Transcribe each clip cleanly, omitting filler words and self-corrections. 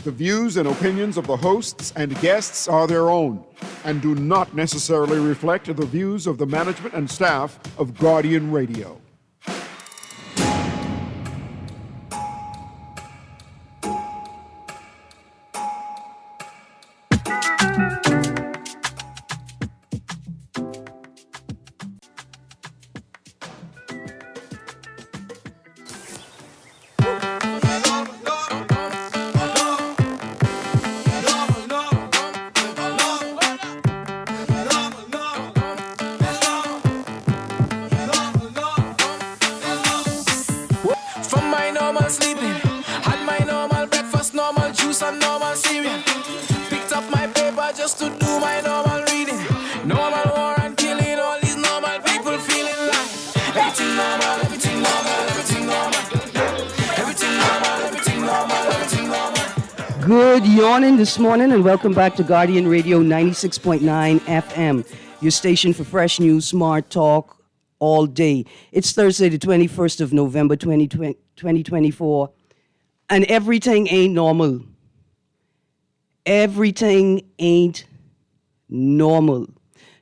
The views and opinions of the hosts and guests are their own and do not necessarily reflect the views of the management and staff of Guardian Radio. Good yawning this morning and welcome back to Guardian Radio 96.9 FM, your station for fresh news, smart talk all day. It's Thursday, the 21st of November, 2024, and everything ain't normal. Everything ain't normal.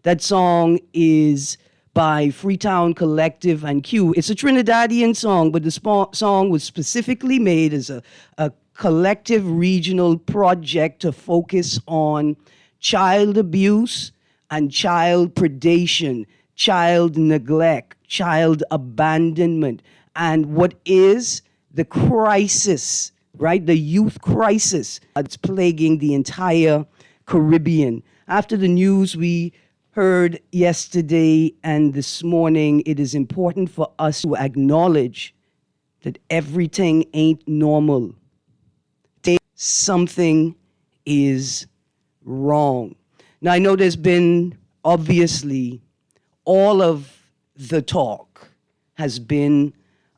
That song is by Freetown Collective and Q. It's a Trinidadian song, but the song was specifically made as a collective regional project to focus on child abuse and child predation, child neglect, child abandonment, and what is the crisis, right? The youth crisis that's plaguing the entire Caribbean. After the news we heard yesterday and this morning, it is important for us to acknowledge that everything ain't normal. Something is wrong. Now, I know there's been, obviously, all of the talk has been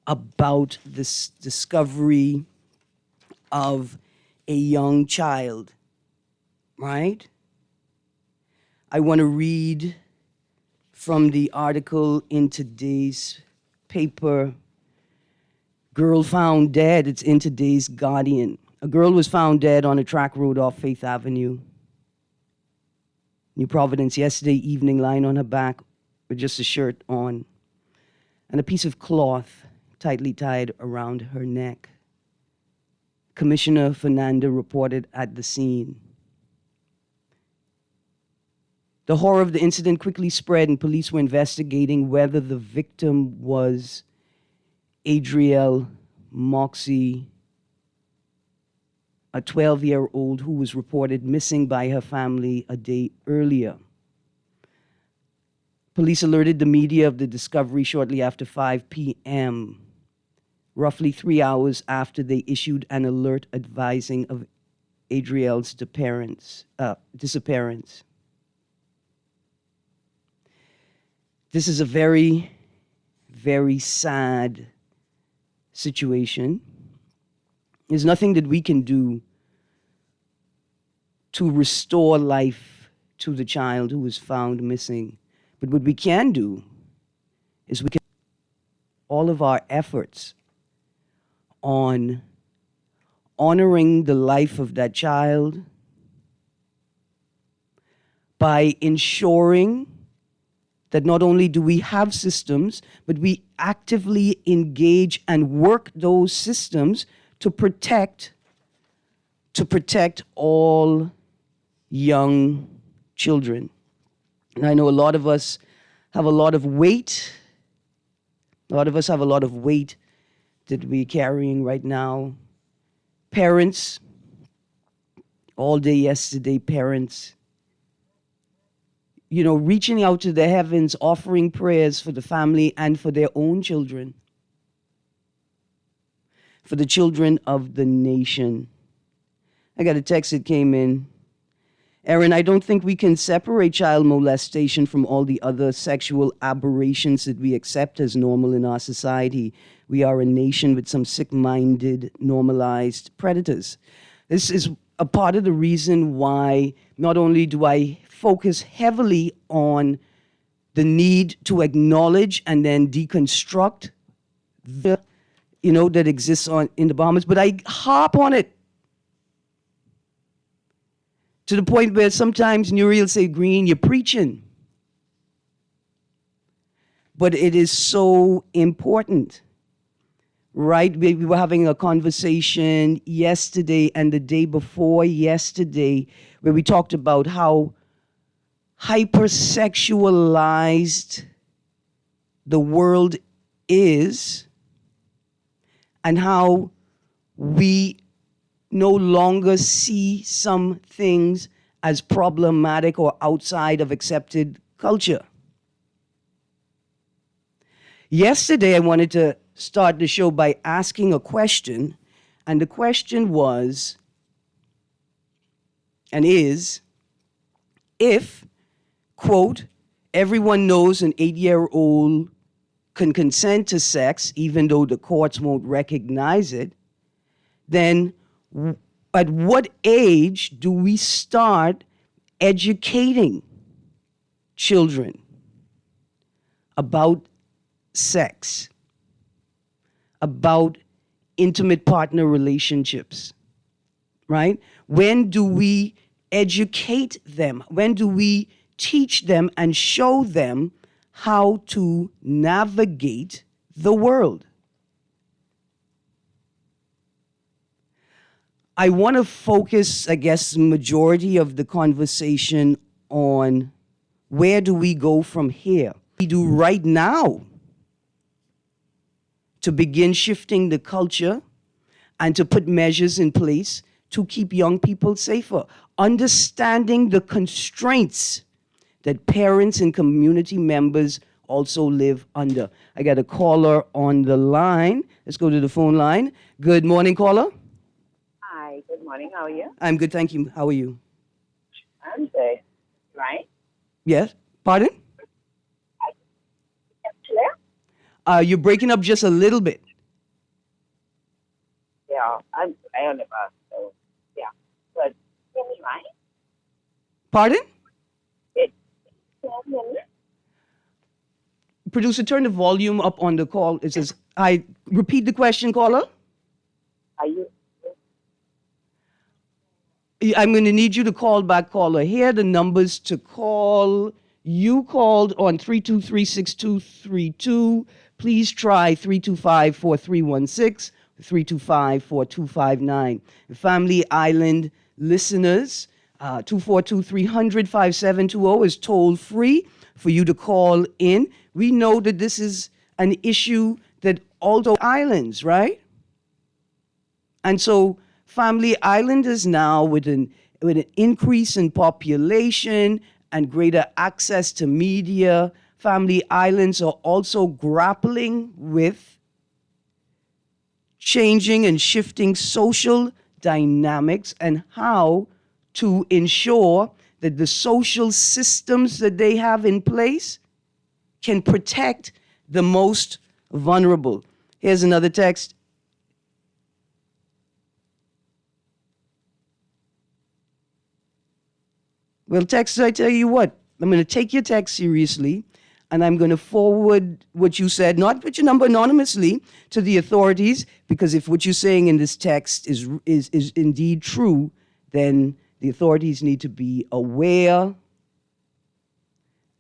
about this discovery of a young child, right? I want to read from the article in today's paper, Girl Found Dead. It's in today's Guardian. A girl was found dead on a track road off Faith Avenue, New Providence, yesterday evening, lying on her back with just a shirt on and a piece of cloth tightly tied around her neck. Commissioner Fernanda reported at the scene. The horror of the incident quickly spread, and police were investigating whether the victim was Adrielle Moxie, a 12-year-old who was reported missing by her family a day earlier. Police alerted the media of the discovery shortly after 5 p.m., roughly 3 hours after they issued an alert advising of Adrielle's disappearance. This is a very, very sad situation. There's nothing that we can do to restore life to the child who was found missing. But what we can do is we can all of our efforts on honoring the life of that child by ensuring that not only do we have systems, but we actively engage and work those systems to protect all young children. And I know a lot of us have a lot of weight. A lot of us have a lot of weight that we're carrying right now. Parents, all day yesterday, parents, reaching out to the heavens, offering prayers for the family and for their own children, for the children of the nation. I got a text that came in. Erin, I don't think we can separate child molestation from all the other sexual aberrations that we accept as normal in our society. We are a nation with some sick-minded, normalized predators. This is a part of the reason why not only do I focus heavily on the need to acknowledge and then deconstruct the, that exists in the Bahamas, but I harp on it To the point where sometimes Nuri will say, Greene, you're preaching. But it is so important, right? We were having a conversation yesterday and the day before yesterday where we talked about how hypersexualized the world is and how we no longer see some things as problematic or outside of accepted culture. Yesterday, I wanted to start the show by asking a question, and the question was, and is, if, quote, everyone knows an 8-year-old can consent to sex, even though the courts won't recognize it, then at what age do we start educating children about sex, about intimate partner relationships, right? When do we educate them? When do we teach them and show them how to navigate the world? I want to focus, I guess, the majority of the conversation on where do we go from here? We do right now to begin shifting the culture and to put measures in place to keep young people safer, understanding the constraints that parents and community members also live under. I got a caller on the line. Let's go to the phone line. Good morning, caller. Hi, good morning. How are you? I'm good, thank you. How are you? I'm good. Right? Yes? Pardon? Clear? You're breaking up just a little bit. Yeah, I'm on the bus, so yeah. But hear me, right? Pardon? Can you hear me? Producer, turn the volume up on the call. It says, I repeat the question, caller. Are you? I'm going to need you to call back, caller. Here are the numbers to call. You called on 323-6232. Please try 325-4316, 325-4259. Family Island listeners, 242-300-5720 is toll free for you to call in. We know that this is an issue that all the islands, right? And so Family Islanders now, with an increase in population and greater access to media, Family Islands are also grappling with changing and shifting social dynamics and how to ensure that the social systems that they have in place can protect the most vulnerable. Here's another text. Well, text, I tell you what, I'm going to take your text seriously, and I'm going to forward what you said, not put your number anonymously, to the authorities, because if what you're saying in this text is indeed true, then the authorities need to be aware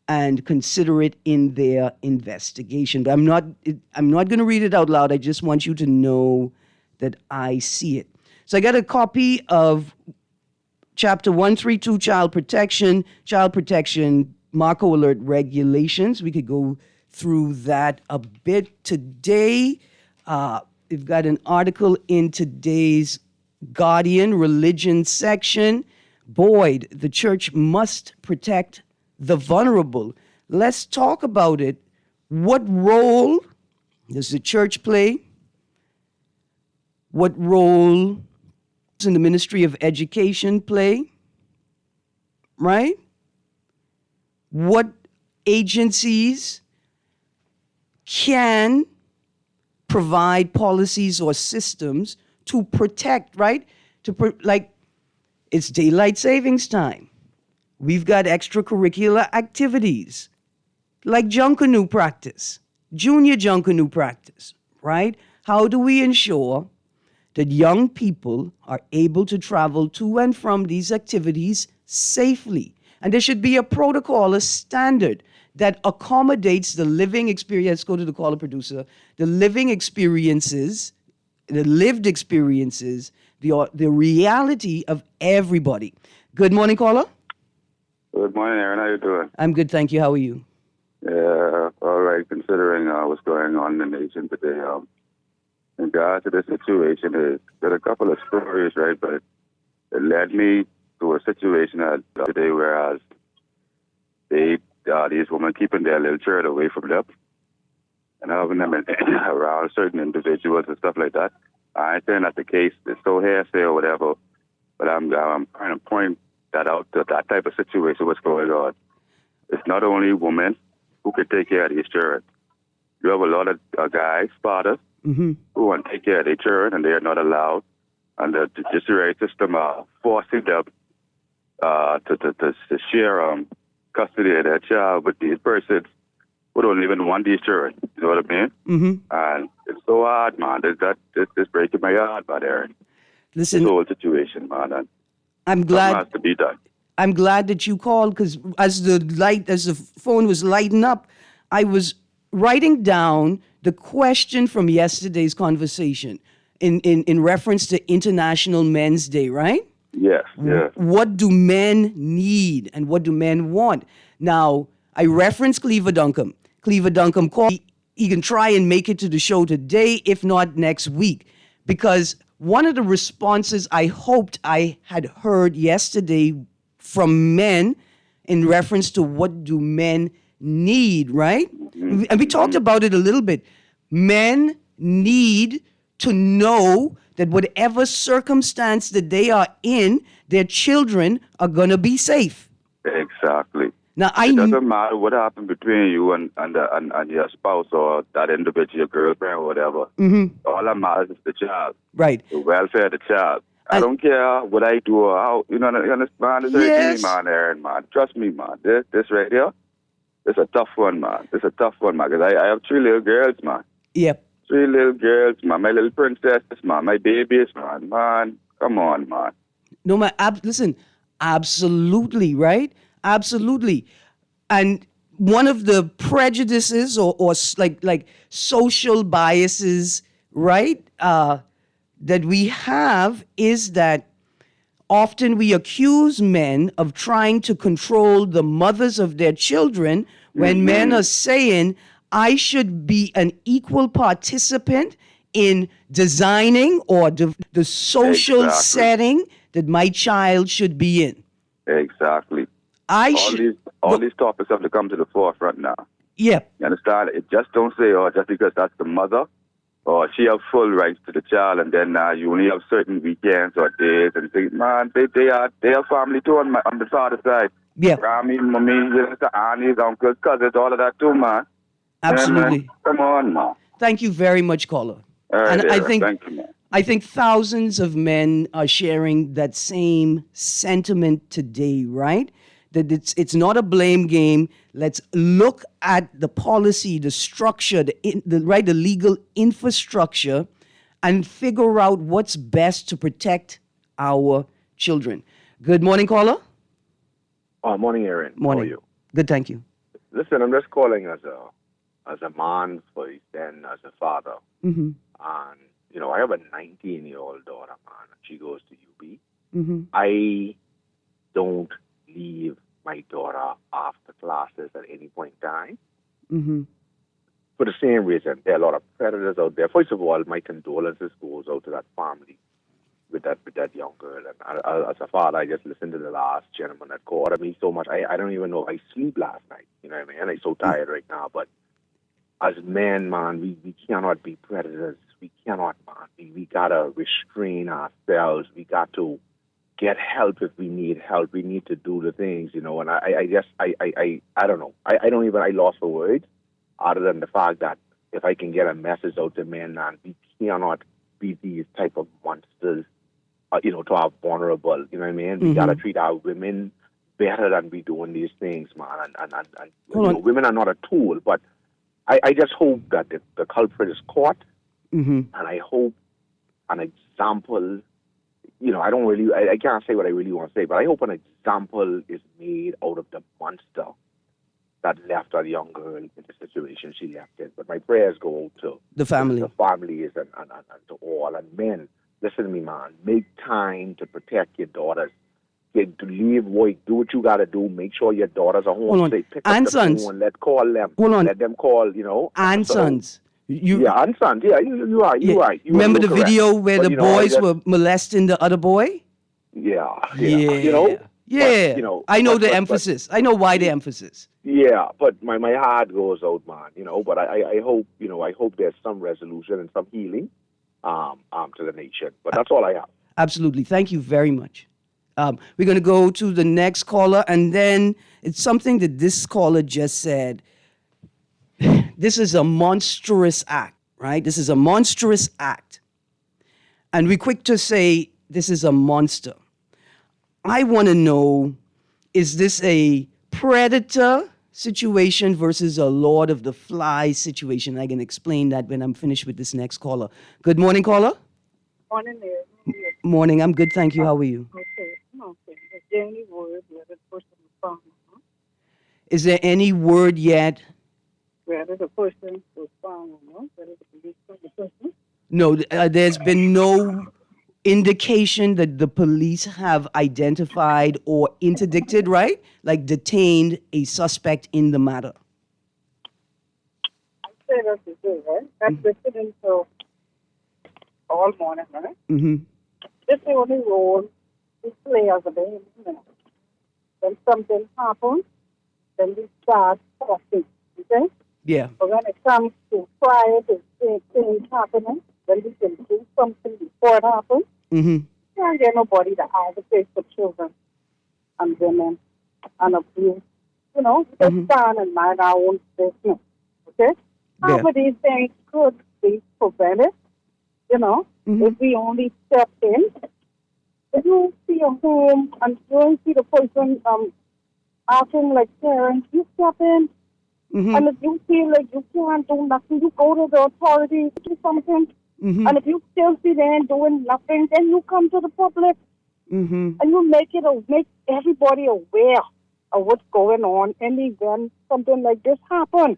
and consider it in their investigation. But I'm not going to read it out loud. I just want you to know that I see it. So I got a copy of Chapter 132, Child Protection Marco Alert Regulations. We could go through that a bit today. We've got an article in today's Guardian Religion section. Boyd, the church must protect the vulnerable. Let's talk about it. What role does the church play? What role in the Ministry of Education play, right? What agencies can provide policies or systems to protect, right? Like, it's daylight savings time. We've got extracurricular activities like Junkanoo practice, junior Junkanoo practice, right? How do we ensure that young people are able to travel to and from these activities safely. And there should be a protocol, a standard that accommodates the living experience. Let's go to the caller producer. The living experiences, the lived experiences, the reality of everybody. Good morning, caller. Good morning, Erin. How you doing? I'm good, thank you. How are you? Yeah, all right. Considering what's going on in the nation today, in regards to the situation, there's a couple of stories, right? But it led me to a situation today, whereas these women keeping their little children away from them and having them around certain individuals and stuff like that. I ain't saying that's the case. It's so hearsay or whatever, but I'm trying to point that out to that type of situation, what's going on. It's not only women who can take care of these children. You have a lot of guys, fathers, who want to take care of their children, and they are not allowed. And the judiciary system are forcing them to share custody of their child with these persons who don't even want these children. You know what I mean? Mm-hmm. And it's so hard, man. It's breaking my heart, man, Erin. Listen, this whole situation, man. And I'm glad has to be done. I'm glad that you called, because as the phone was lighting up, I was writing down the question from yesterday's conversation in reference to International Men's Day, right? Yes, yes. What do men need and what do men want? Now, I referenced Cleaver Duncombe. Cleaver Duncombe called. He can try and make it to the show today, if not next week, because one of the responses I hoped I had heard yesterday from men in reference to what do men need, right? Mm-hmm. And we talked about it a little bit. Men need to know that whatever circumstance that they are in, their children are going to be safe. Exactly. Now, it doesn't matter what happened between you and your spouse or that individual, your girlfriend or whatever. Mm-hmm. All that matters is the child. Right. The welfare of the child. I don't care what I do or how, you understand? It's yes. Me, man, Erin, man. Trust me, man. This right here, it's a tough one, man. It's a tough one, man, because I have 3 little girls, man. Yep. 3 little girls, man. My little princesses, man. My babies, man. Man, come on, man. No, man, listen, absolutely, right? Absolutely. And one of the prejudices or like social biases, right, that we have is that often we accuse men of trying to control the mothers of their children when men are saying, I should be an equal participant in designing or the social setting that my child should be in. Exactly. All these topics have to come to the forefront now. Yeah. You understand? It just don't say, just because that's the mother, or she have full rights to the child, and then you only have certain weekends or days and things. Man, they are family too on the father's side. Yeah. Grammy, mommy, aunties, uncles, cousins, all of that too, man. Absolutely. Man, come on, man. Thank you very much, caller. All right, and thank you, man. I think thousands of men are sharing that same sentiment today, right? That it's not a blame game. Let's look at the policy, the structure, the legal infrastructure, and figure out what's best to protect our children. Good morning, caller. Morning, Erin. Morning. How are you? Good, thank you. Listen, I'm just calling as a man first, then as a father. Mm-hmm. And I have a 19-year-old daughter, man. She goes to UB. Mm-hmm. I don't leave my daughter after classes at any point in time. Mm-hmm. For the same reason, there are a lot of predators out there. First of all, my condolences goes out to that family with that young girl. And as a father, I just listened to the last gentleman that called. I mean, so much. I don't even know if I sleep last night. You know what I mean? And I'm so tired right now. But as men, man, we cannot be predators. We cannot, man. We got to restrain ourselves. We got to get help if we need help. We need to do the things, And I don't know. I lost for words other than the fact that if I can get a message out to men, man, we cannot be these type of monsters, to our vulnerable, you know what I mean? We got to treat our women better than we do in these things, man. And women are not a tool, but I just hope that the culprit is caught, and I hope an example I don't really, I can't say what I really want to say, but I hope an example is made out of the monster that left a young girl in the situation she left in. But my prayers go out to The family. the families and to all. And men, listen to me, man. Make time to protect your daughters. Get to leave work, do what you got to do. Make sure your daughters are home. Hold on. Say, pick And up the sons. phone. Call them. Hold on. Let them call, And So, sons. and sons. Yeah, you are. You are. Remember the correct. video where But, the boys were molesting the other boy? Yeah. Yeah. But, I know the but- emphasis. I know why the emphasis. Yeah, but my heart goes out, man. But I hope, I hope there's some resolution and some healing, to the nation. But that's all I have. Absolutely. Thank you very much. We're going to go to the next caller, and then it's something that this caller just said. This is a monstrous act, right? This is a monstrous act. And we're quick to say this is a monster. I want to know, is this a predator situation versus a Lord of the Flies situation? I can explain that when I'm finished with this next caller. Good morning, caller. Morning there. Morning. I'm good, thank you. How are you? Okay. Is there any word whether the person was found? Is there any word yet? Whether the person was found or not? Whether the police found the person? No, there's been no indication that the police have identified or interdicted, right? Like detained a suspect in the matter. I say that's the good, right? That's listening to all morning, right? Mm-hmm. This is the only role we play as a day. When something happens, then we start talking, okay? Yeah. But when it comes to prior to things happening, then we can do something before it happens. Mm-hmm. Can't get nobody to advocate for children and women and abuse. Just stand and mind our own business. Okay? Half of these things could be prevented, if we only step in. If you see a home and you don't see the person acting like parents, you step in. Mm-hmm. And if you feel like you can't do nothing, you go to the authorities, do something. Mm-hmm. And if you still see them doing nothing, then you come to the public Mm-hmm. and you make everybody aware of what's going on. And then something like this happen,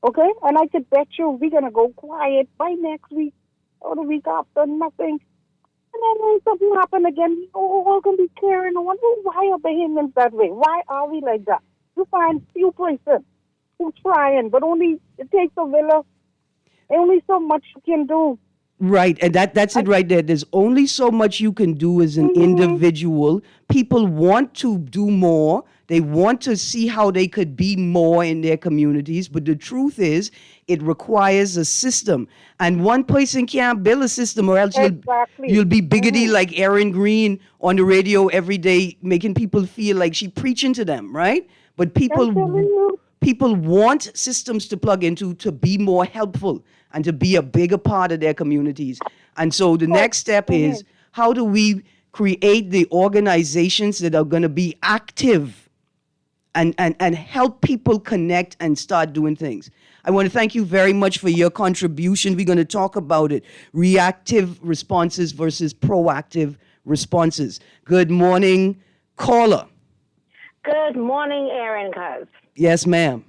okay? And I could bet you we're gonna go quiet by next week or the week after, nothing. And then when something happen again, we all gonna be carrying on. Well, why are Bahamians that way? Why are we like that? You find few places who trying, but only it takes a village. Only so much you can do. Right, and that's it right there. There's only so much you can do as an individual. People want to do more. They want to see how they could be more in their communities. But the truth is, it requires a system. And one person can't build a system, or else you'll be biggity like Erin Greene on the radio every day, making people feel like she's preaching to them, right? But people want systems to plug into to be more helpful and to be a bigger part of their communities. And so the next step is, how do we create the organizations that are going to be active and help people connect and start doing things? I want to thank you very much for your contribution. We're going to talk about it. Reactive responses versus proactive responses. Good morning, caller. Good morning, Erin, cuz. Yes, ma'am.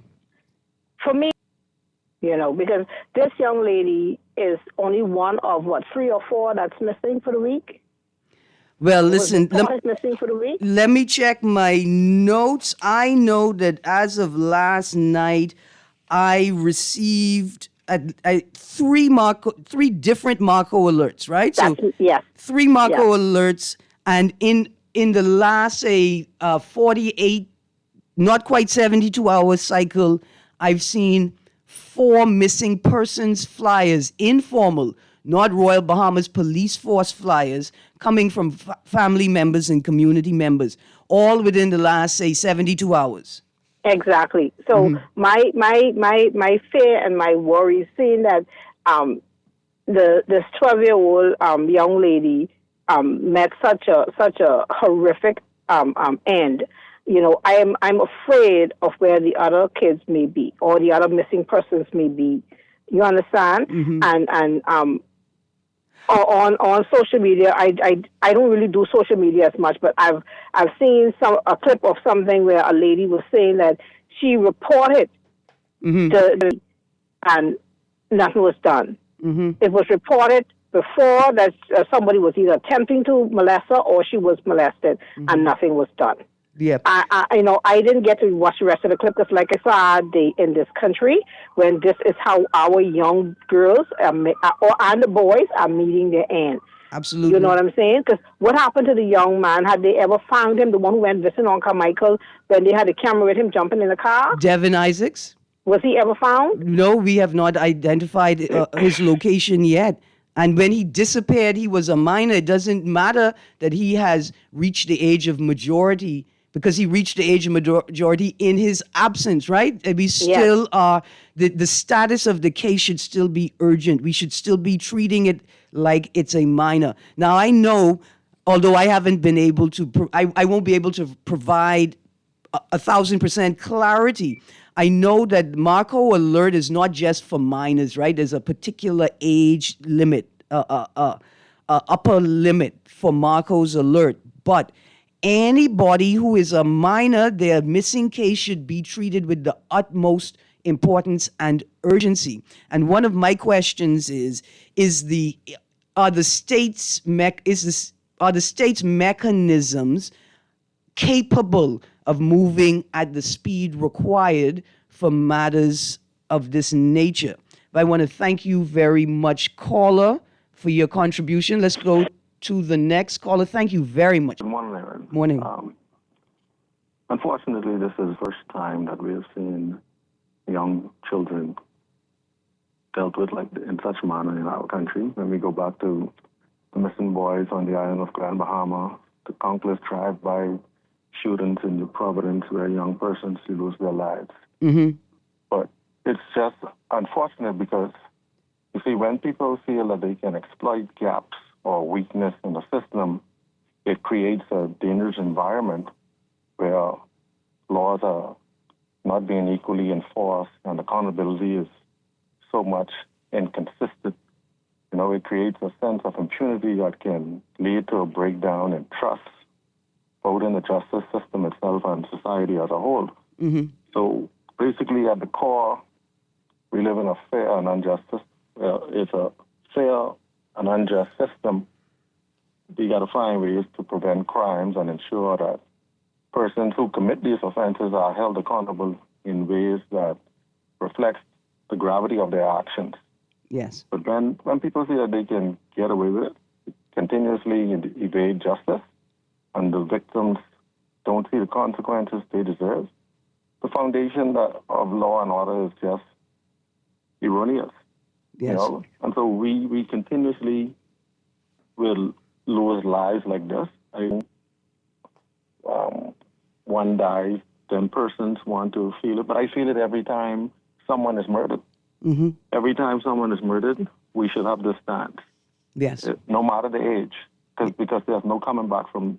For me, because this young lady is only one of, 3 or 4 that's missing for the week? Well, listen, Missing for the week? let me check my notes. I know that as of last night, I received 3 different Marco alerts, right? Yes. 3 Marco alerts, and in the last, 48, not quite 72-hour cycle, I've seen 4 missing persons flyers, informal, not Royal Bahamas Police Force flyers, coming from family members and community members, all within the last, 72 hours. Exactly. So my fear and my worry, seeing that this 12-year-old young lady met such a horrific end. I'm afraid of where the other kids may be or the other missing persons may be. You understand? Mm-hmm. And on social media. I don't really do social media as much, but I've seen a clip of something where a lady was saying that she reported and nothing was done. It was reported before that somebody was either attempting to molest her or she was molested, and nothing was done. Yep. I didn't get to watch the rest of the clip because, like I said, in this country, when this is how our young girls and the boys are meeting their end. Absolutely. You know what I'm saying? Because what happened to the young man? Had they ever found him, the one who went visiting on Carmichael, when they had the camera with him jumping in the car? Devin Isaacs? Was he ever found? No, we have not identified his location yet. And when he disappeared, he was a minor. It doesn't matter that he has reached the age of majority, because he reached the age of majority in his absence, right? And we still are, the status of the case should still be urgent. We should still be treating it like it's a minor. Now, I know, although I haven't been able to, I won't be able to provide 1,000% clarity. I know that Marco Alert is not just for minors, right? There's a particular age limit, upper limit for Marco's Alert. But anybody who is a minor, their missing case should be treated with the utmost importance and urgency. And one of my questions are the state's mechanisms capable of moving at the speed required for matters of this nature? But I want to thank you very much, caller, for your contribution. Let's go to the next caller. Thank you very much. Good morning, Erin. Morning. Unfortunately, this is the first time that we have seen young children dealt with like in such manner in our country. When we go back to the missing boys on the island of Grand Bahama, the countless drive-by shootings in New Providence where young persons lose their lives. But it's just unfortunate because, you see, when people feel that they can exploit gaps or weakness in the system, it creates a dangerous environment where laws are not being equally enforced and accountability is so much inconsistent. You know, it creates a sense of impunity that can lead to a breakdown in trust, both in the justice system itself and society as a whole. So basically, at the core, we live in a fair and unjust system. It's a fair and unjust system. We got to find ways to prevent crimes and ensure that persons who commit these offenses are held accountable in ways that reflect the gravity of their actions. Yes. But when people see that they can get away with it, continuously evade justice, and the victims don't see the consequences they deserve, the foundation of law and order is just erroneous. Yes. You know? And so we continuously will lose lives like this. One dies, 10 persons want to feel it, but I feel it every time someone is murdered. Every time someone is murdered, we should have this stance. Yes. No matter the age, because there's no coming back from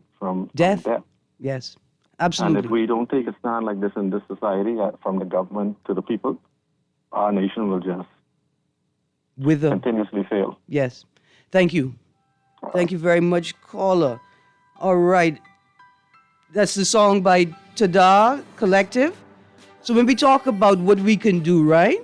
Death. death. Yes. And Absolutely. if we don't take a stand like this in this society, from the government to the people, our nation will just continuously fail. Yes. Thank you. Thank you very much, caller. All right. That's the song by Tada Collective. So when we talk about what we can do, right?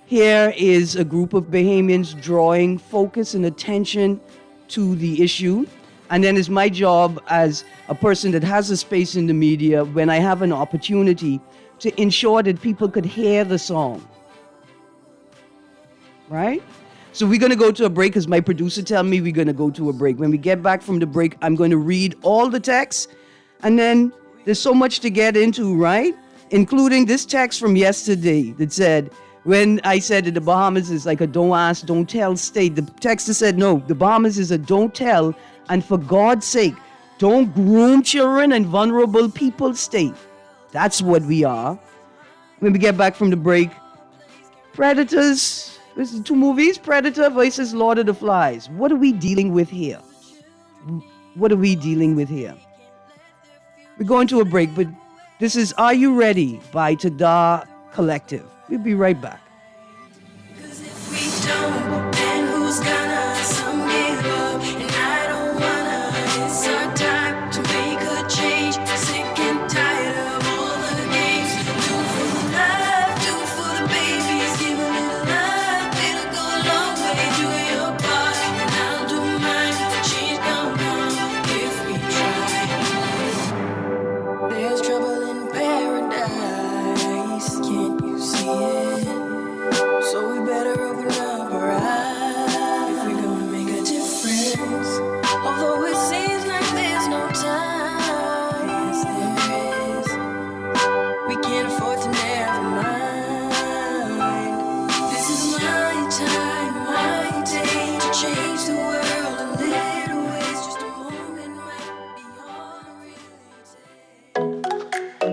Here is a group of Bahamians drawing focus and attention to the issue. And then it's my job as a person that has a space in the media, when I have an opportunity, to ensure that people could hear the song. Right? So we're going to go to a break because my producer tell me we're going to go to a break. When we get back from the break, I'm going to read all the text. And then there's so much to get into, right? Including this text from yesterday that said, when I said that the Bahamas is like a don't ask, don't tell state, the texter said, no, the Bahamas is a don't tell, and for God's sake, don't groom children and vulnerable people state. That's what we are. When we get back from the break, Predators. This is two movies, Predator versus Lord of the Flies. What are we dealing with here? What are we dealing with here? We're going to a break, but this is Are You Ready by Tada Collective. We'll be right back. 'Cause if we don't, then who's gonna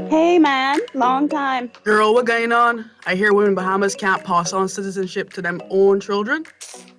Hey man, long time. Girl, what going on? I hear women in Bahamas can't pass on citizenship to them own children.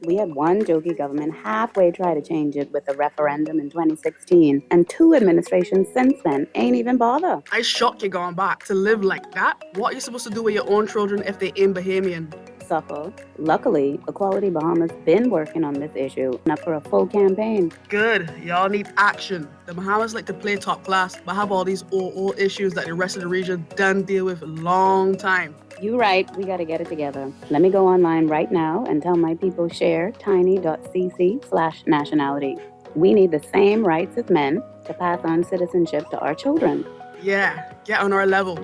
We had one jokey government halfway try to change it with a referendum in 2016, and 2 administrations since then ain't even bother. I shock you going back to live like that. What are you supposed to do with your own children if they ain't Bahamian? Suffer. Luckily, Equality Bahamas been working on this issue, up for a full campaign. Good. Y'all need action. The Bahamas like to play top class, but have all these old issues that the rest of the region done deal with a long time. You right, we gotta get it together. Let me go online right now and tell my people share tiny.cc/nationality. We need the same rights as men to pass on citizenship to our children. Yeah, get on our level.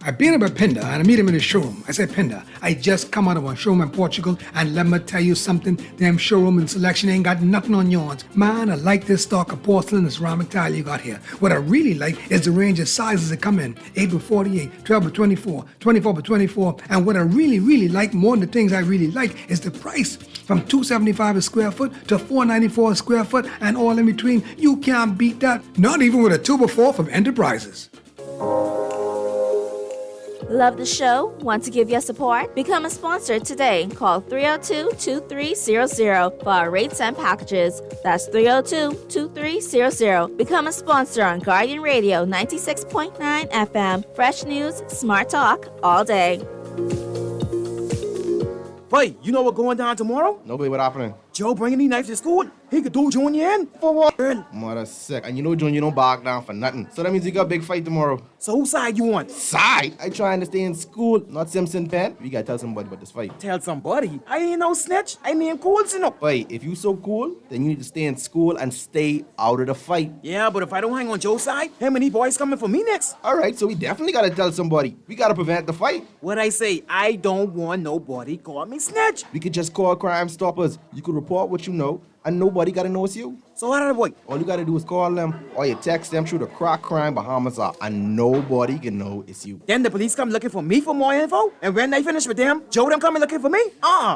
I've been up at Penda and I meet him in the showroom. I said, Penda, I just come out of a showroom in Portugal and let me tell you something, them showroom and selection ain't got nothing on yours. Man, I like this stock of porcelain and ceramic tile you got here. What I really like is the range of sizes that come in. 8 by 48, 12 by 24, 24 by 24. And what I really like more than the things I really like is the price. From $275 a square foot to $494 a square foot and all in between. You can't beat that. Not even with a 2x4 from Enterprises. Love the show? Want to give your support? Become a sponsor today. Call 302-2300 for our rates and packages. That's 302-2300. Become a sponsor on Guardian Radio 96.9 FM. Fresh news, smart talk, all day. Boy, you know what going down tomorrow? No, babe, what happening? Joe bringing these knives to school. He could do Junior in. For what? Mother sick. And you know Junior don't back down for nothing. So that means you got a big fight tomorrow. So whose side you on? Side? I trying to stay in school, not Simpson Pen. We gotta tell somebody about this fight. Tell somebody? I ain't no snitch. I mean cool, you know. Boy, if you so cool, then you need to stay in school and stay out of the fight. Yeah, but if I don't hang on Joe's side, how many boys coming for me next? Alright, so we definitely gotta tell somebody. We gotta prevent the fight. What I say, I don't want nobody call me snitch. We could just call Crime Stoppers. You could report what you know, and nobody gotta know it's you. So what are the boy? All you gotta do is call them, or you text them through the Crack Crime Bahamas app, and nobody can know it's you. Then the police come looking for me for more info, and when they finish with them, Joe them coming looking for me?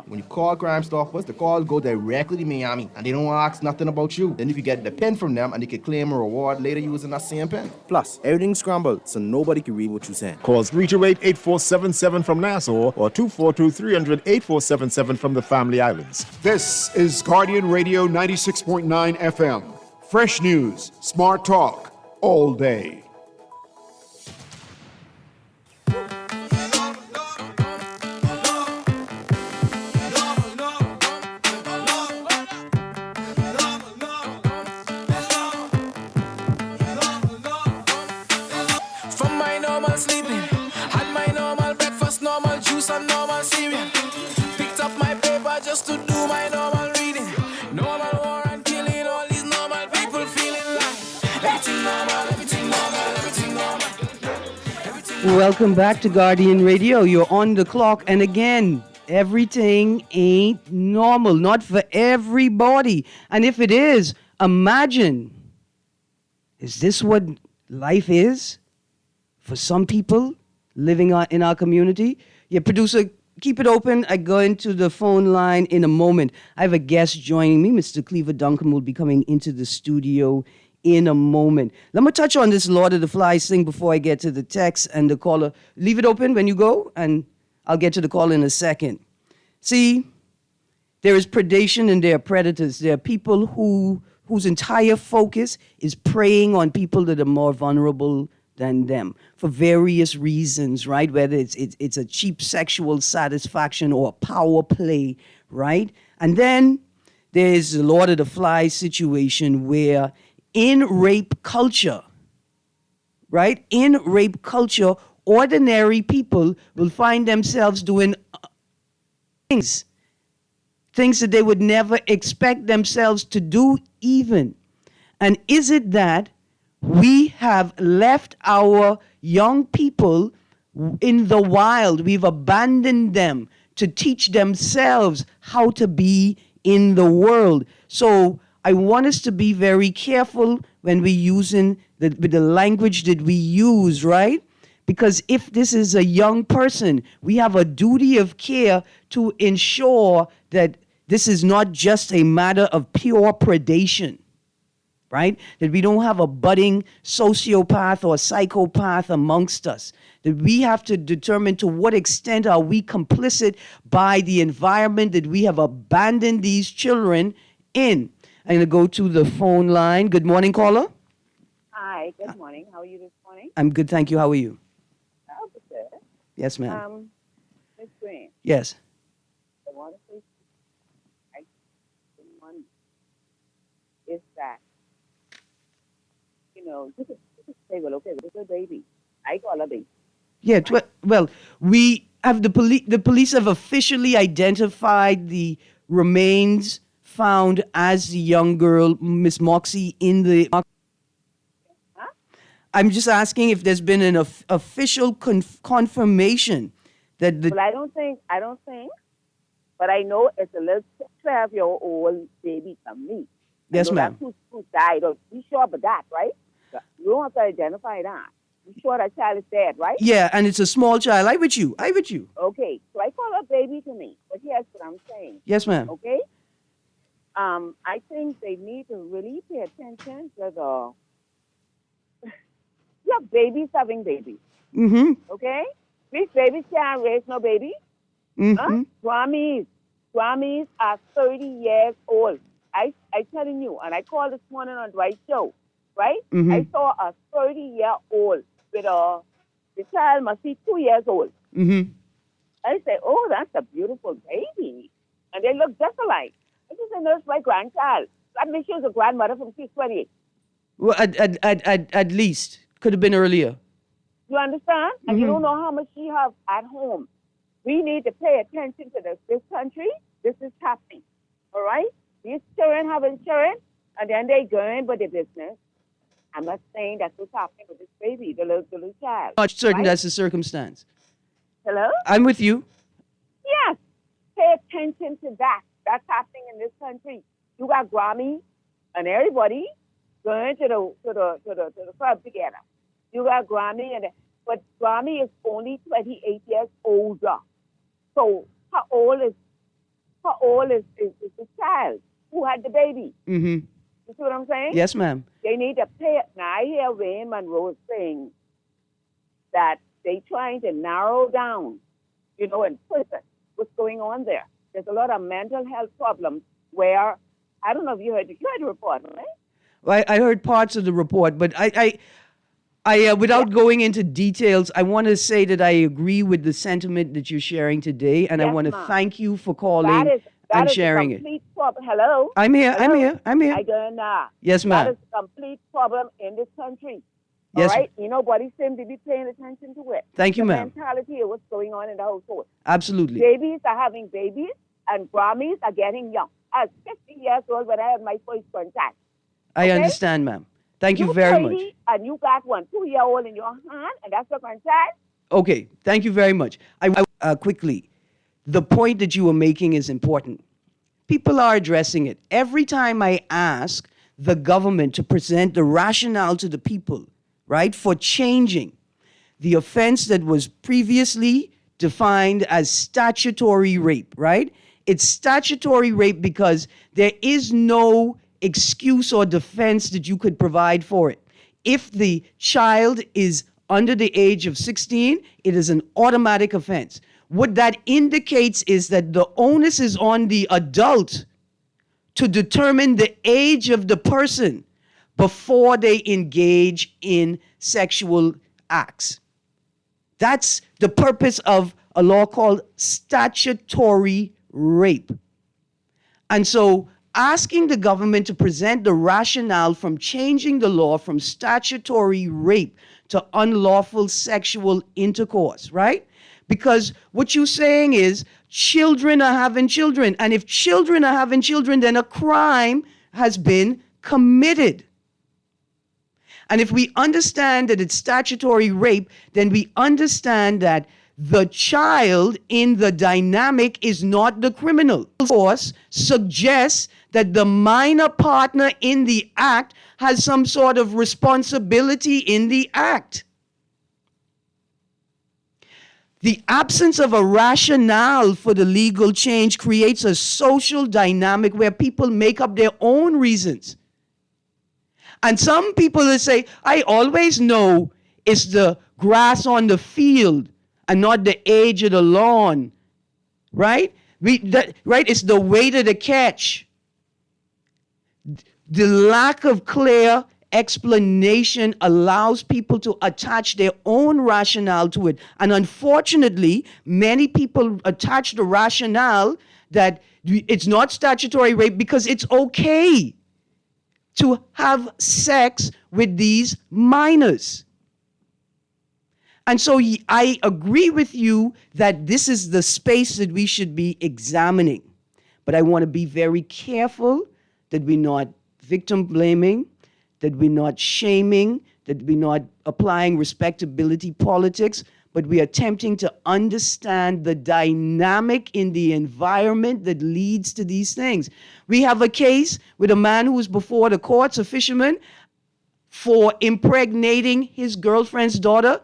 When you call Crime Stoppers, the call go directly to Miami, and they don't ask nothing about you. Then you can get the pen from them, and you can claim a reward later using that same pen. Plus, everything's scrambled, so nobody can read what you're saying. Call 328-8477 from Nassau, or 242-300-8477 from the Family Islands. This is Guardian Radio 96.9 FM. Fresh news, smart talk, all day. From my normal sleeping, had my normal breakfast, normal juice and normal cereal. Picked up my paper just to do my normal reading. Normal war and killing, all these normal people feeling like everything normal, everything normal, everything normal. Welcome back to Guardian Radio. You're on the clock. And again, everything ain't normal. Not for everybody. And if it is, imagine, is this what life is for some people living in our community? Yeah, producer, keep it open. I go into the phone line in a moment. I have a guest joining me. Mr. Cleaver Duncan will be coming into the studio in a moment. Let me touch on this Lord of the Flies thing before I get to the text and the caller. Leave it open when you go, and I'll get to the call in a second. See, there is predation and there are predators. There are people whose entire focus is preying on people that are more vulnerable than them for various reasons, right? Whether it's a cheap sexual satisfaction or a power play, right? And then there's the Lord of the Flies situation where in rape culture, right? In rape culture, ordinary people will find themselves doing things that they would never expect themselves to do even. And is it that we have left our young people in the wild? We've abandoned them to teach themselves how to be in the world. So I want us to be very careful when we're using the language that we use, right? Because if this is a young person, we have a duty of care to ensure that this is not just a matter of pure predation, right? That we don't have a budding sociopath or psychopath amongst us. That we have to determine to what extent are we complicit by the environment that we have abandoned these children in. I'm going to go to the phone line. Good morning, caller. Hi, good morning. How are you this morning? I'm good, thank you. How are you? Oh, good. Yes, ma'am. Miss Greene, Yes. I want to say one is that, you could say, well, okay, this is a baby. I call her baby. Yeah, well, we have the police have officially identified the remains found as the young girl, Miss Moxie, in the... I'm just asking if there's been an official confirmation that the... Well, I don't think, but I know it's a little 12-year-old baby from me. Yes, ma'am. That's who died. Be sure about that, right? You don't have to identify that. Be sure that child is dead, right? Yeah, and it's a small child. I with you. Okay, so I call her baby to me, but here's what I'm saying. Yes, ma'am. Okay? I think they need to really pay attention to the... You have babies having babies. Mm-hmm. Okay? These babies can't raise no baby. Mm-hmm. Grammys are 30 years old. I telling you, and I called this morning on the right show, right? Mm-hmm. I saw a 30-year-old with the child must be 2 years old. Mm-hmm. I say, oh, that's a beautiful baby. And they look just alike. I just said, no, it's my grandchild. That means she was a grandmother from 628. Well, at least. Could have been earlier. You understand? And you don't know how much she have at home. We need to pay attention to this country. This is happening. All right? These children have insurance, and then they go in with their business. I'm not saying that's what's happening with this baby, the little child. Not certain right? that's the circumstance. Hello? I'm with you. Yes. Pay attention to that. That's happening in this country. You got Grammy and everybody going to the club together. You got Grammy, but Grammy is only 28 years older. So how old is the child who had the baby? Mm-hmm. You see what I'm saying? Yes, ma'am. They need to pay. Now I hear Wayne Monroe saying that they trying to narrow down, in prison, what's going on there. There's a lot of mental health problems where, I don't know if you heard the report, right? Well, I heard parts of the report, but I without going into details, I want to say that I agree with the sentiment that you're sharing today, and yes, I want to thank you for calling that and is sharing a complete problem. Hello? I'm here. Hello? I'm here. I go now. Yes, ma'am. That is a complete problem in this country. Yes. All right? Nobody seems to be paying attention to it. Thank you, ma'am. The mentality of what's going on in the household. Absolutely. Babies are having babies, and Grammys are getting young. I was 50 years old when I had my first grandchild. I understand, ma'am. Thank you very much. And you got one 2-year-old in your hand, and that's your grandchild? Okay, thank you very much. Quickly, the point that you were making is important. People are addressing it. Every time I ask the government to present the rationale to the people, right, for changing the offense that was previously defined as statutory rape, right? It's statutory rape because there is no excuse or defense that you could provide for it. If the child is under the age of 16, it is an automatic offense. What that indicates is that the onus is on the adult to determine the age of the person before they engage in sexual acts. That's the purpose of a law called statutory rape. And so asking the government to present the rationale from changing the law from statutory rape to unlawful sexual intercourse, right? Because what you're saying is children are having children. And if children are having children, then a crime has been committed. And if we understand that it's statutory rape, then we understand that the child in the dynamic is not the criminal. Force suggests that the minor partner in the act has some sort of responsibility in the act. The absence of a rationale for the legal change creates a social dynamic where people make up their own reasons. And some people will say, I always know it's the grass on the field and not the age of the lawn, right? Right? It's the weight of the catch. The lack of clear explanation allows people to attach their own rationale to it. And unfortunately, many people attach the rationale that it's not statutory rape because it's okay to have sex with these minors. And so I agree with you that this is the space that we should be examining. But I want to be very careful that we're not victim blaming, that we're not shaming, that we're not applying respectability politics, but we're attempting to understand the dynamic in the environment that leads to these things. We have a case with a man who was before the courts, a fisherman, for impregnating his girlfriend's daughter.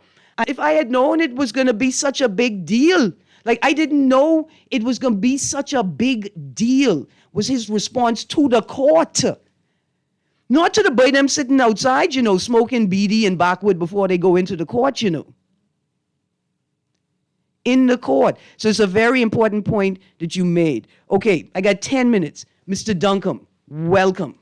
If I had known it was going to be such a big deal, like I didn't know it was going to be such a big deal, was his response to the court. Not to the boy them sitting outside, smoking BD and backwood before they go into the court, In the court. So it's a very important point that you made. Okay, I got 10 minutes. Mr. Duncombe, welcome.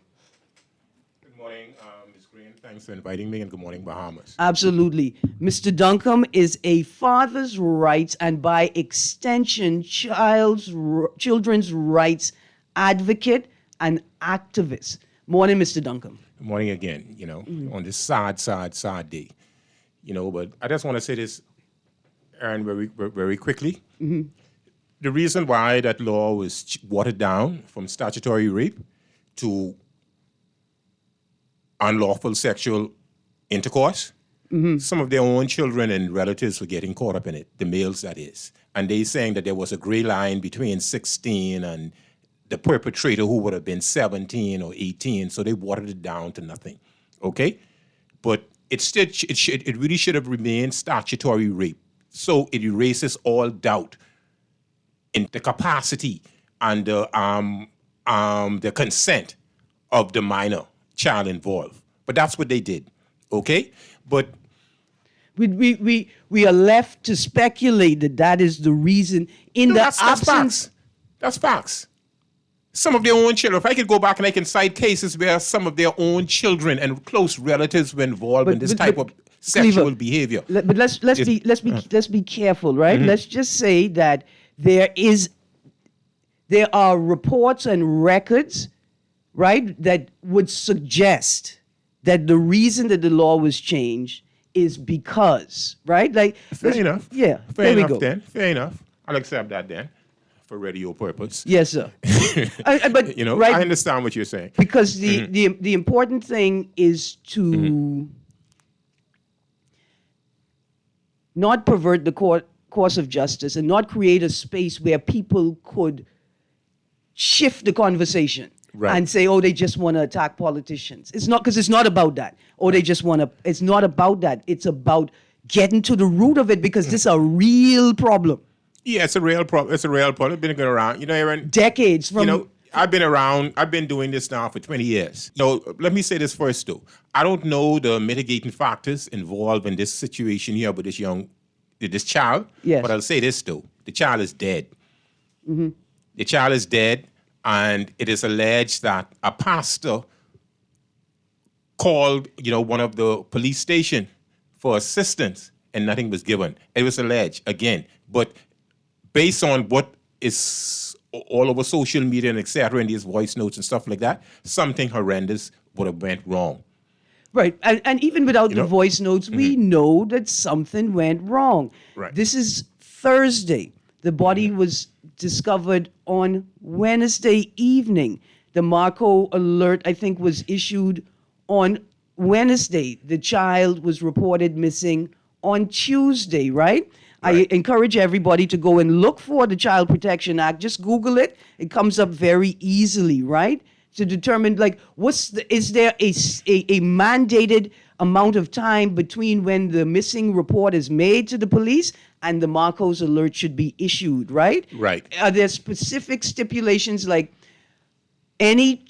Good morning, Ms. Greene. Thanks for inviting me, and good morning, Bahamas. Absolutely. Mr. Duncombe is a father's rights and by extension, children's rights advocate and activist. Morning, Mr. Duncombe. Good morning again, on this sad day. But I just want to say this, Erin, very, very quickly. Mm-hmm. The reason why that law was watered down from statutory rape to unlawful sexual intercourse, some of their own children and relatives were getting caught up in it, the males that is. And they saying that there was a gray line between 16 and the perpetrator who would have been 17 or 18, so they watered it down to nothing, okay? But it really should have remained statutory rape. So it erases all doubt in the capacity and the consent of the minor child involved. But that's what they did, okay? But we are left to speculate that is the reason in the absence. That's facts. Some of their own children. If I could go back and I can cite cases where some of their own children and close relatives were involved in this type of sexual behavior. But let's be careful, right? Mm-hmm. Let's just say that there are reports and records, right, that would suggest that the reason that the law was changed is because, right? Like fair enough. Yeah. Fair there enough we go. then. Fair enough. I'll accept that then. For radio purpose. Yes, sir. But right, I understand what you're saying. Because the important thing is to not pervert the course of justice and not create a space where people could shift the conversation and say, oh, they just want to attack politicians. It's not, because it's not about that. Or they just want to, it's not about that. It's about getting to the root of it, because this is a real problem. Yeah, it's a real problem. It's been going around. Erin. Decades from. I've been around. I've been doing this now for 20 years. Let me say this first, though. I don't know the mitigating factors involved in this situation here with this child. Yes. But I'll say this, though. The child is dead. Mm-hmm. The child is dead, and it is alleged that a pastor called, one of the police station for assistance, and nothing was given. It was alleged, again. But based on what is all over social media and et cetera, and these voice notes and stuff like that, something horrendous would have went wrong. Right. And even without the voice notes, we know that something went wrong. Right. This is Thursday. The body was discovered on Wednesday evening. The Marco alert, I think, was issued on Wednesday. The child was reported missing on Tuesday, right? I encourage everybody to go and look for the Child Protection Act. Just Google it. It comes up very easily, right? To determine, like, is there a mandated amount of time between when the missing report is made to the police and the Marcos alert should be issued, right? Right. Are there specific stipulations, like Any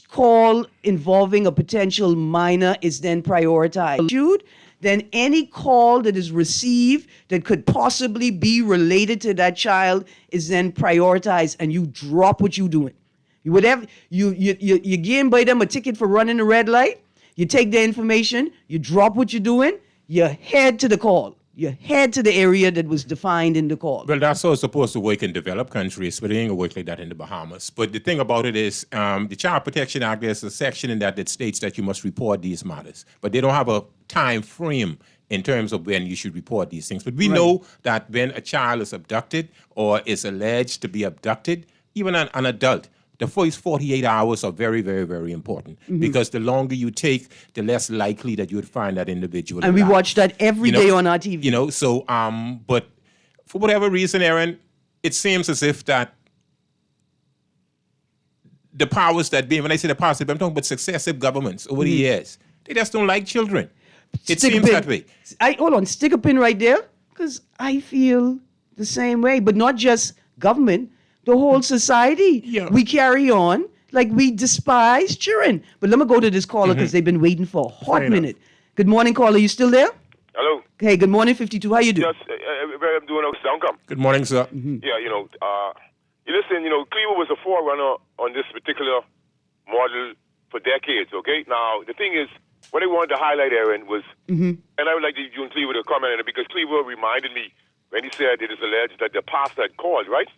call involving a potential minor is then prioritized. Then any call that is received that could possibly be related to that child is then prioritized, and you drop what you're doing. You give by them a ticket for running a red light. You take their information, you drop what you're doing, you head to the call. You head to the area that was defined in the call. Well, that's how it's supposed to work in developed countries, but it ain't gonna work like that in the Bahamas. But the thing about it is, the Child Protection Act, there's a section in that states that you must report these matters, but they don't have a time frame in terms of when you should report these things. But we know that when a child is abducted or is alleged to be abducted, even an adult, the first 48 hours are very, very, very important because the longer you take, the less likely that you would find that individual. And we watch that every day on our TV. You know, so, but for whatever reason, Erin, it seems as if that the powers that be, when I say the powers that be, I'm talking about successive governments over the years, they just don't like children. It seems that way. Hold on, stick a pin right there, because I feel the same way, but not just government. The whole society, we carry on like we despise children. But let me go to this caller because they've been waiting for a hot minute. Good morning, caller. You still there? Hello. Hey, good morning, 52. How you doing? Yes, I'm doing okay. Sound come. Good morning, sir. Yeah, you listen, Cleveland was a forerunner on this particular model for decades, okay? Now, the thing is, what I wanted to highlight, Erin, was, and I would like you and Cleveland to comment on it because Cleveland reminded me when he said it is alleged that the pastor had called, right?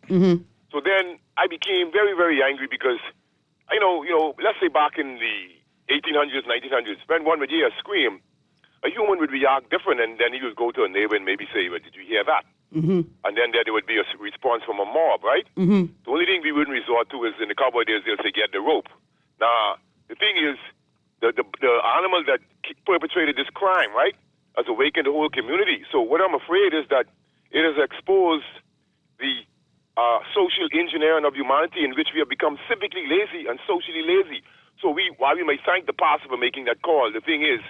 So then I became very, very angry because, let's say back in the 1800s, 1900s, when one would hear a scream, a human would react different, and then he would go to a neighbor and maybe say, well, did you hear that? And then there would be a response from a mob, right? The only thing we wouldn't resort to is in the cowboy days, they'll say, get the rope. Now, the thing is, the animal that perpetrated this crime, right, has awakened the whole community. So what I'm afraid is that it has exposed the social engineering of humanity in which we have become civically lazy and socially lazy. So while we may thank the pastor for making that call, the thing is,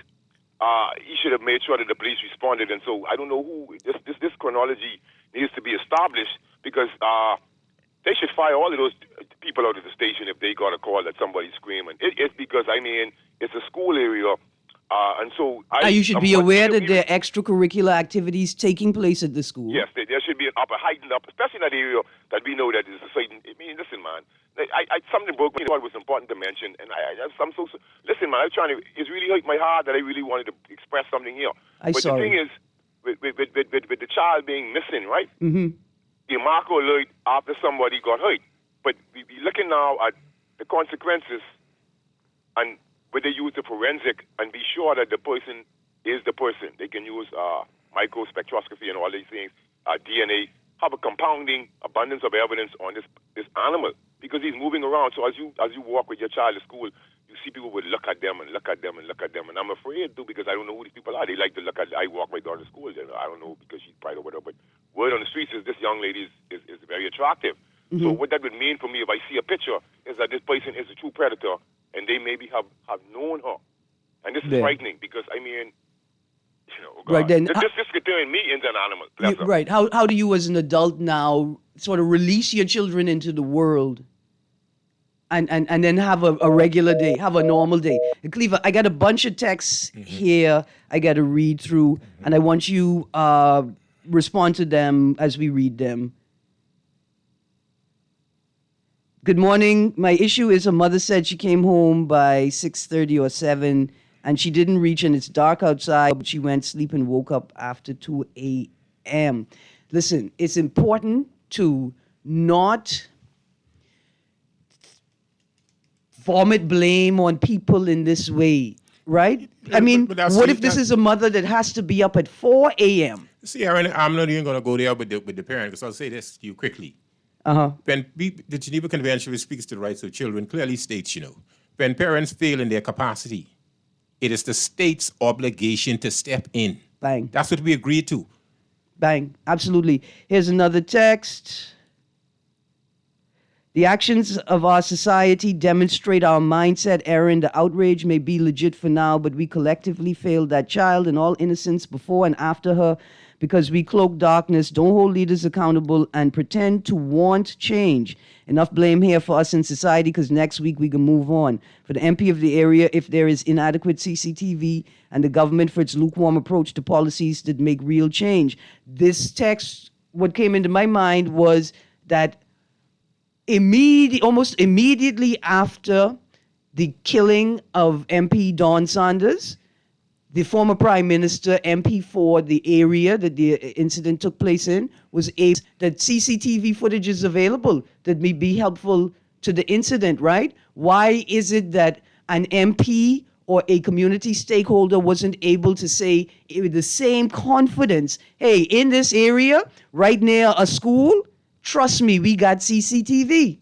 he should have made sure that the police responded. And so I don't know who, this chronology needs to be established because they should fire all of those people out of the station if they got a call that somebody's screaming. It's because, it's a school area. And so you should be aware that there are extracurricular activities taking place at the school. Yes, there should be heightened up, especially in that area that we know that is a certain. Listen, man, something broke me. What was important to mention, and listen, man, it's really hurt my heart that I really wanted to express something here. But the thing is, with the child being missing, right? The Marco alert after somebody got hurt, but we're looking now at the consequences and where they use the forensic and be sure that the person is the person. They can use microspectroscopy and all these things, DNA, have a compounding abundance of evidence on this animal because he's moving around. So as you walk with your child to school, you see people would look at them and look at them and look at them. And I'm afraid too because I don't know who these people are. They like to look at. I walk my daughter to school. I don't know because she's private or whatever. But word on the streets is this young lady is very attractive. So what that would mean for me if I see a picture is that this person is a true predator. And they maybe have known her. And this is frightening because, right, then, this could turn me into an animal. Right. How do you as an adult now sort of release your children into the world and then have a regular day, have a normal day? Cleaver, I got a bunch of texts here I got to read through, and I want you respond to them as we read them. Good morning. My issue is a mother said she came home by 6:30 or 7 and she didn't reach and it's dark outside. But she went to sleep and woke up after 2 a.m. Listen, it's important to not vomit blame on people in this way, right? What if this is a mother that has to be up at 4 a.m.? See, Erin, I'm not even going to go there with the parent because I'll say this to you quickly. When the Geneva Convention, which speaks to the rights of children, clearly states, when parents fail in their capacity, it is the state's obligation to step in. Bang. That's what we agreed to. Bang. Absolutely. Here's another text. The actions of our society demonstrate our mindset, Erin. The outrage may be legit for now, but we collectively failed that child in all innocence before and after her because we cloak darkness, don't hold leaders accountable, and pretend to want change. Enough blame here for us in society, because next week we can move on. For the MP of the area, if there is inadequate CCTV, and the government for its lukewarm approach to policies that make real change. This text, what came into my mind was that almost immediately after the killing of MP Don Sanders, the former Prime Minister, MP for the area that the incident took place in, was able that CCTV footage is available that may be helpful to the incident, right? Why is it that an MP or a community stakeholder wasn't able to say with the same confidence, hey, in this area, right near a school, trust me, we got CCTV?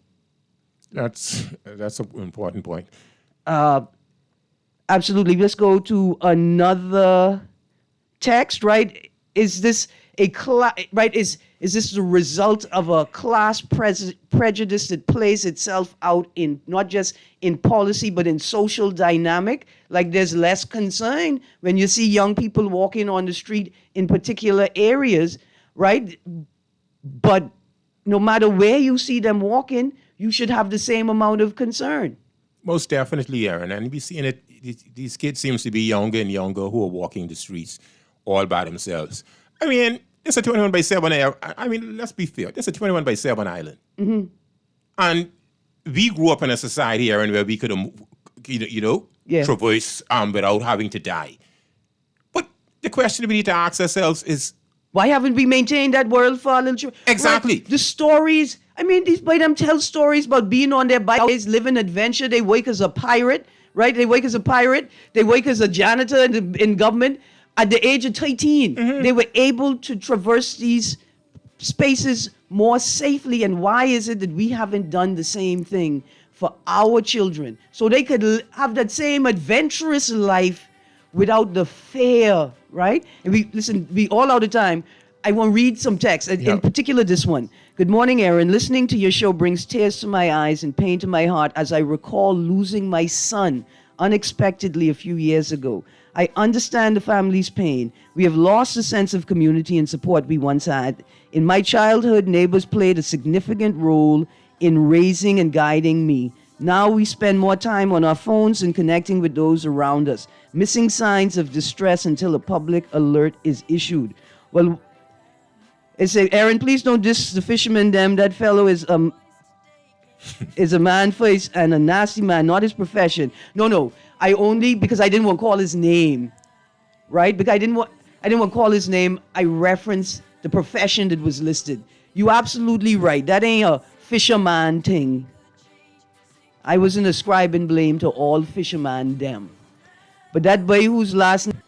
That's an important point. Absolutely. Let's go to another text, right? Is this is this the result of a class prejudice that plays itself out in not just in policy but in social dynamic? Like there's less concern when you see young people walking on the street in particular areas, right? But no matter where you see them walking, you should have the same amount of concern. Most definitely, Erin. And we're seeing it, these kids seems to be younger and younger who are walking the streets all by themselves. I mean, it's a 21 by 7 area. I mean, let's be fair. It's a 21 by 7 island. Mm-hmm. And we grew up in a society, Erin, where we could, traverse without having to die. But the question we need to ask ourselves is, why haven't we maintained that world for our little children? Exactly. Right? The stories, I mean, these by them tell stories about being on their bikes, living adventure. They wake as a pirate, right? They wake as a pirate. They wake as a janitor in government. At the age of 13, they were able to traverse these spaces more safely. And why is it that we haven't done the same thing for our children? So they could have that same adventurous life without the fear, right? And we all the time. I want to read some text, in particular this one. Good morning, Erin. Listening to your show brings tears to my eyes and pain to my heart as I recall losing my son unexpectedly a few years ago. I understand the family's pain. We have lost the sense of community and support we once had. In my childhood, neighbors played a significant role in raising and guiding me. Now we spend more time on our phones and connecting with those around us, missing signs of distress until a public alert is issued. Well, it says, Erin, please don't diss the fisherman. That fellow is a man face and a nasty man, not his profession. No. I only, because I didn't want to call his name, right? Because I didn't want to call his name. I referenced the profession that was listed. You absolutely right. That ain't a fisherman thing. I wasn't ascribing blame to all fishermen them. But that boy whose last name...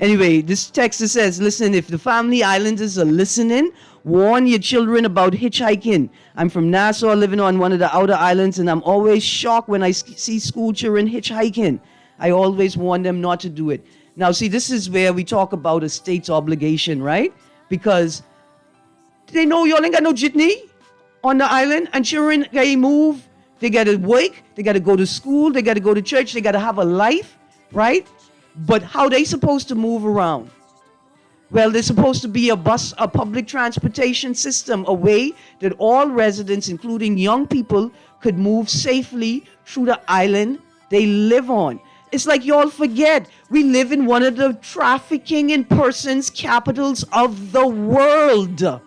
Anyway, this text says, listen, if the family islanders are listening, warn your children about hitchhiking. I'm from Nassau, living on one of the outer islands, and I'm always shocked when I see school children hitchhiking. I always warn them not to do it. Now, see, this is where we talk about a state's obligation, right? Because they know y'all ain't got no jitney on the island, and children gotta move. They gotta work, they gotta go to school, they gotta go to church, they gotta have a life, right? But how they supposed to move around? Well, there's supposed to be a public transportation system, a way that all residents, including young people, could move safely through the island they live on. It's like y'all forget, we live in one of the trafficking in persons capitals of the world.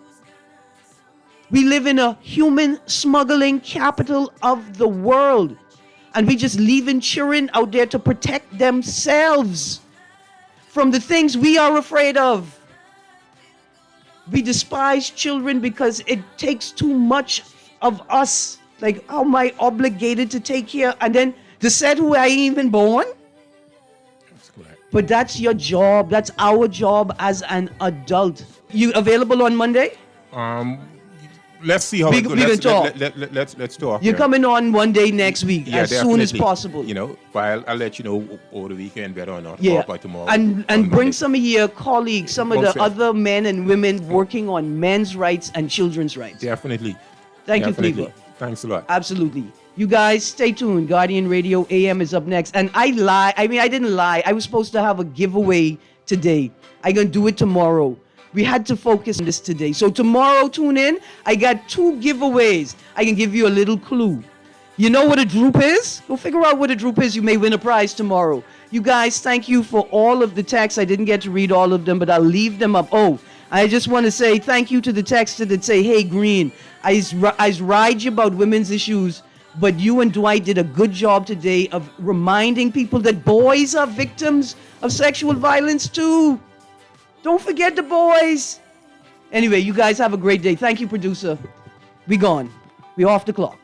We live in a human smuggling capital of the world. And we just leaving children out there to protect themselves from the things we are afraid of. We despise children because it takes too much of us. Like, how am I obligated to take care? And then to say who I ain't even born? That's correct. But that's your job. That's our job as an adult. You available on Monday? Let's see how we can talk. Let's talk. You're coming on one day next week, as soon as possible. But I'll let you know over the weekend whether or not. Yeah, by tomorrow. And bring some of your colleagues, some of the other men and women working on men's rights and children's rights. Definitely. Thank you, Cleveland. Thanks a lot. Absolutely. You guys, stay tuned. Guardian Radio AM is up next. And I didn't lie. I was supposed to have a giveaway today. I'm going to do it tomorrow. We had to focus on this today. So tomorrow, tune in. I got 2 giveaways. I can give you a little clue. You know what a droop is? Go figure out what a droop is. You may win a prize tomorrow. You guys, thank you for all of the texts. I didn't get to read all of them, but I'll leave them up. Oh, I just want to say thank you to the texter that say, hey, Greene, I ride you about women's issues, but you and Dwight did a good job today of reminding people that boys are victims of sexual violence too. Don't forget the boys. Anyway, you guys have a great day. Thank you, producer. We gone. We off the clock.